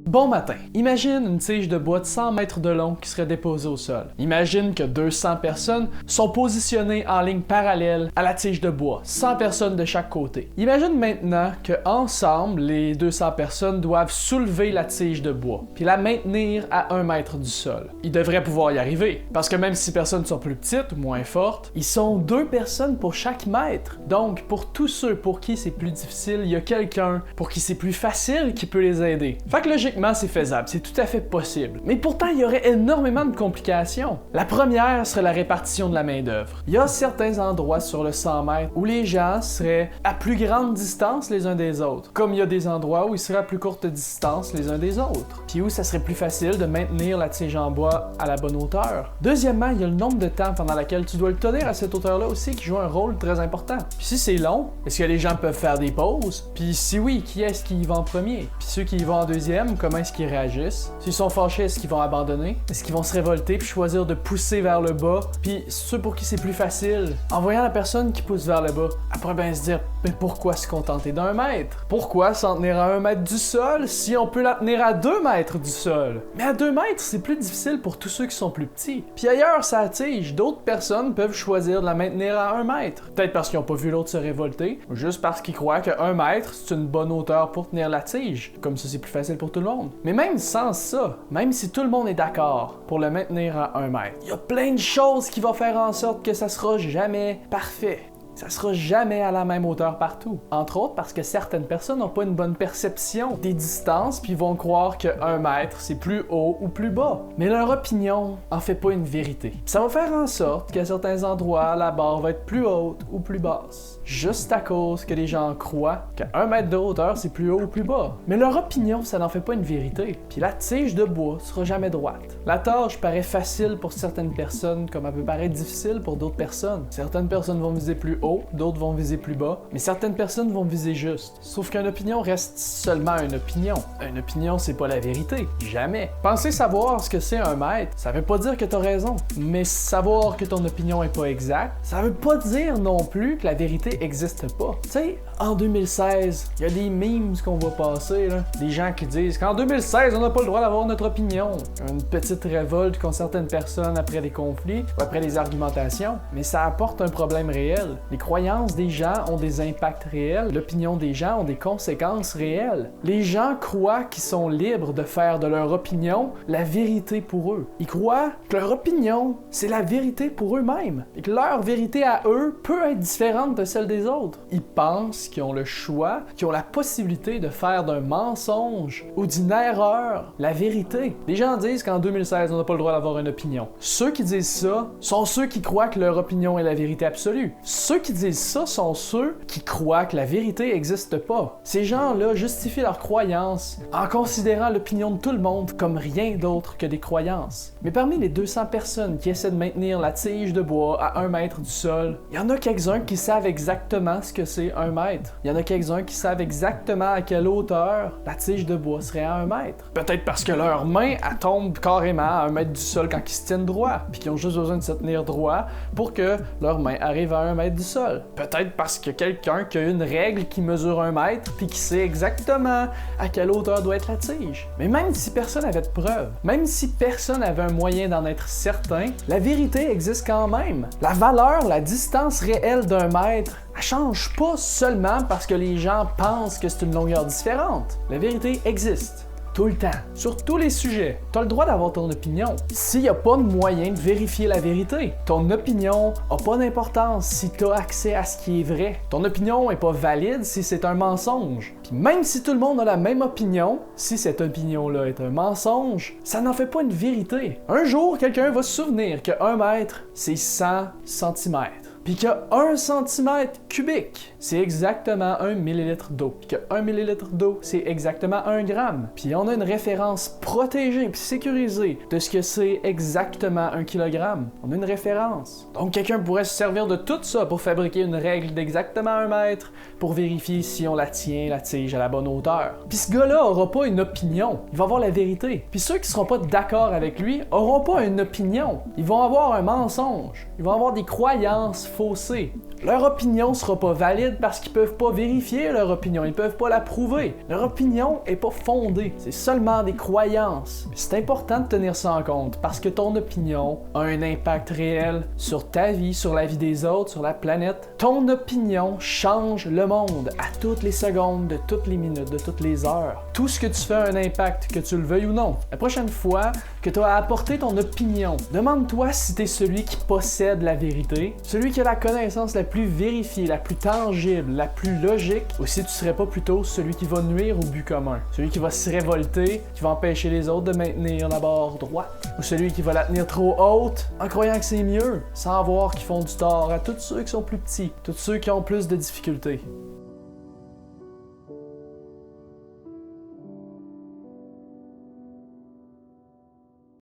Bon matin. Imagine une tige de bois de 100 mètres de long qui serait déposée au sol. Imagine que 200 personnes sont positionnées en ligne parallèle à la tige de bois, 100 personnes de chaque côté. Imagine maintenant que ensemble, les 200 personnes doivent soulever la tige de bois, puis la maintenir à 1 mètre du sol. Ils devraient pouvoir y arriver, parce que même si personnes sont plus petites ou moins fortes, ils sont 2 personnes pour chaque mètre. Donc, pour tous ceux pour qui c'est plus difficile, il y a quelqu'un pour qui c'est plus facile qui peut les aider. Fait que logiquement, c'est faisable, c'est tout à fait possible. Mais pourtant, il y aurait énormément de complications. La première serait la répartition de la main-d'œuvre. Il y a certains endroits sur le 100 mètres où les gens seraient à plus grande distance les uns des autres, comme il y a des endroits où ils seraient à plus courte distance les uns des autres, puis où ça serait plus facile de maintenir la tige en bois à la bonne hauteur. Deuxièmement, il y a le nombre de temps pendant lequel tu dois le tenir à cette hauteur-là aussi qui joue un rôle très important. Puis si c'est long, est-ce que les gens peuvent faire des pauses? Puis si oui, qui est-ce qui y va en premier? Puis ceux qui y vont en deuxième, comment est-ce qu'ils réagissent? S'ils sont fâchés, est-ce qu'ils vont abandonner? Est-ce qu'ils vont se révolter puis choisir de pousser vers le bas? Puis ceux pour qui c'est plus facile, en voyant la personne qui pousse vers le bas, après ben se dire, mais pourquoi se contenter d'1 mètre? Pourquoi s'en tenir à 1 mètre du sol si on peut la tenir à 2 mètres du sol? Mais à 2 mètres, c'est plus difficile pour tous ceux qui sont plus petits. Puis ailleurs, ça tige, d'autres personnes peuvent choisir de la maintenir à 1 mètre. Peut-être parce qu'ils n'ont pas vu l'autre se révolter, ou juste parce qu'ils croient que 1 mètre, c'est une bonne hauteur pour tenir la tige. Comme ça, c'est plus facile pour tout le monde. Mais même sans ça, même si tout le monde est d'accord pour le maintenir à 1 mètre, il y a plein de choses qui vont faire en sorte que ça sera jamais parfait. Ça sera jamais à la même hauteur partout. Entre autres parce que certaines personnes n'ont pas une bonne perception des distances puis vont croire que 1 mètre c'est plus haut ou plus bas. Mais leur opinion en fait pas une vérité. Ça va faire en sorte qu'à certains endroits, la barre va être plus haute ou plus basse. Juste à cause que les gens croient qu'à 1 mètre de hauteur c'est plus haut ou plus bas. Mais leur opinion, ça n'en fait pas une vérité. Puis la tige de bois sera jamais droite. La tâche paraît facile pour certaines personnes comme elle peut paraître difficile pour d'autres personnes. Certaines personnes vont viser plus haut, d'autres vont viser plus bas, mais certaines personnes vont viser juste. Sauf qu'une opinion reste seulement une opinion. Une opinion, c'est pas la vérité. Jamais. Penser savoir ce que c'est 1 mètre, ça veut pas dire que t'as raison. Mais savoir que ton opinion est pas exacte, ça veut pas dire non plus que la vérité existe pas. Tu sais, en 2016, il y a des memes qu'on voit passer, là. Des gens qui disent qu'en 2016, on n'a pas le droit d'avoir notre opinion. Une petite révolte contre certaines personnes après des conflits ou après des argumentations, mais ça apporte un problème réel. Les croyances des gens ont des impacts réels, l'opinion des gens ont des conséquences réelles. Les gens croient qu'ils sont libres de faire de leur opinion la vérité pour eux. Ils croient que leur opinion, c'est la vérité pour eux-mêmes, et que leur vérité à eux peut être différente de celle des autres. Ils pensent qu'ils ont le choix, qu'ils ont la possibilité de faire d'un mensonge ou d'une erreur la vérité. Les gens disent qu'en 2016, on n'a pas le droit d'avoir une opinion. Ceux qui disent ça sont ceux qui croient que leur opinion est la vérité absolue. Ceux qui disent ça sont ceux qui croient que la vérité n'existe pas. Ces gens-là justifient leurs croyances en considérant l'opinion de tout le monde comme rien d'autre que des croyances. Mais parmi les 200 personnes qui essaient de maintenir la tige de bois à 1 mètre du sol, il y en a quelques-uns qui savent exactement ce que c'est 1 mètre. Il y en a quelques-uns qui savent exactement à quelle hauteur la tige de bois serait à 1 mètre. Peut-être parce que leur main, elle tombe carrément à 1 mètre du sol quand ils se tiennent droit, puis qu'ils ont juste besoin de se tenir droit pour que leur main arrive à 1 mètre du sol. Peut-être parce que quelqu'un qui a une règle qui mesure 1 mètre puis qui sait exactement à quelle hauteur doit être la tige. Mais même si personne n'avait de preuves, même si personne avait un moyen d'en être certain, la vérité existe quand même. La valeur, la distance réelle d'1 mètre, elle change pas seulement parce que les gens pensent que c'est une longueur différente. La vérité existe. Tout le temps, sur tous les sujets. T'as le droit d'avoir ton opinion. S'il n'y a pas de moyen de vérifier la vérité, ton opinion n'a pas d'importance si t'as accès à ce qui est vrai. Ton opinion n'est pas valide si c'est un mensonge. Puis même si tout le monde a la même opinion, si cette opinion-là est un mensonge, ça n'en fait pas une vérité. Un jour, quelqu'un va se souvenir que 1 mètre, c'est 100 cm. Puis que 1 centimètre cubique, c'est exactement 1 millilitre d'eau. Puis que 1 millilitre d'eau, c'est exactement 1 gramme. Puis on a une référence protégée puis sécurisée de ce que c'est exactement 1 kilogramme. On a une référence. Donc quelqu'un pourrait se servir de tout ça pour fabriquer une règle d'exactement 1 mètre pour vérifier si on la tient, la tige à la bonne hauteur. Puis ce gars-là aura pas une opinion, il va avoir la vérité. Puis ceux qui seront pas d'accord avec lui auront pas une opinion, ils vont avoir un mensonge, ils vont avoir des croyances faussées. Leur opinion sera pas valide parce qu'ils peuvent pas vérifier leur opinion, ils peuvent pas la prouver. Leur opinion est pas fondée, c'est seulement des croyances. C'est important de tenir ça en compte parce que ton opinion a un impact réel sur ta vie, sur la vie des autres, sur la planète. Ton opinion change le monde à toutes les secondes, de toutes les minutes, de toutes les heures. Tout ce que tu fais a un impact, que tu le veuilles ou non. La prochaine fois que tu as apporté ton opinion, demande-toi si tu es celui qui possède la vérité, celui qui a la connaissance la plus vérifiée, la plus tangible, la plus logique, ou si tu serais pas plutôt celui qui va nuire au but commun, celui qui va se révolter, qui va empêcher les autres de maintenir la barre droite, ou celui qui va la tenir trop haute en croyant que c'est mieux, sans voir qu'ils font du tort à tous ceux qui sont plus petits, tous ceux qui ont plus de difficultés.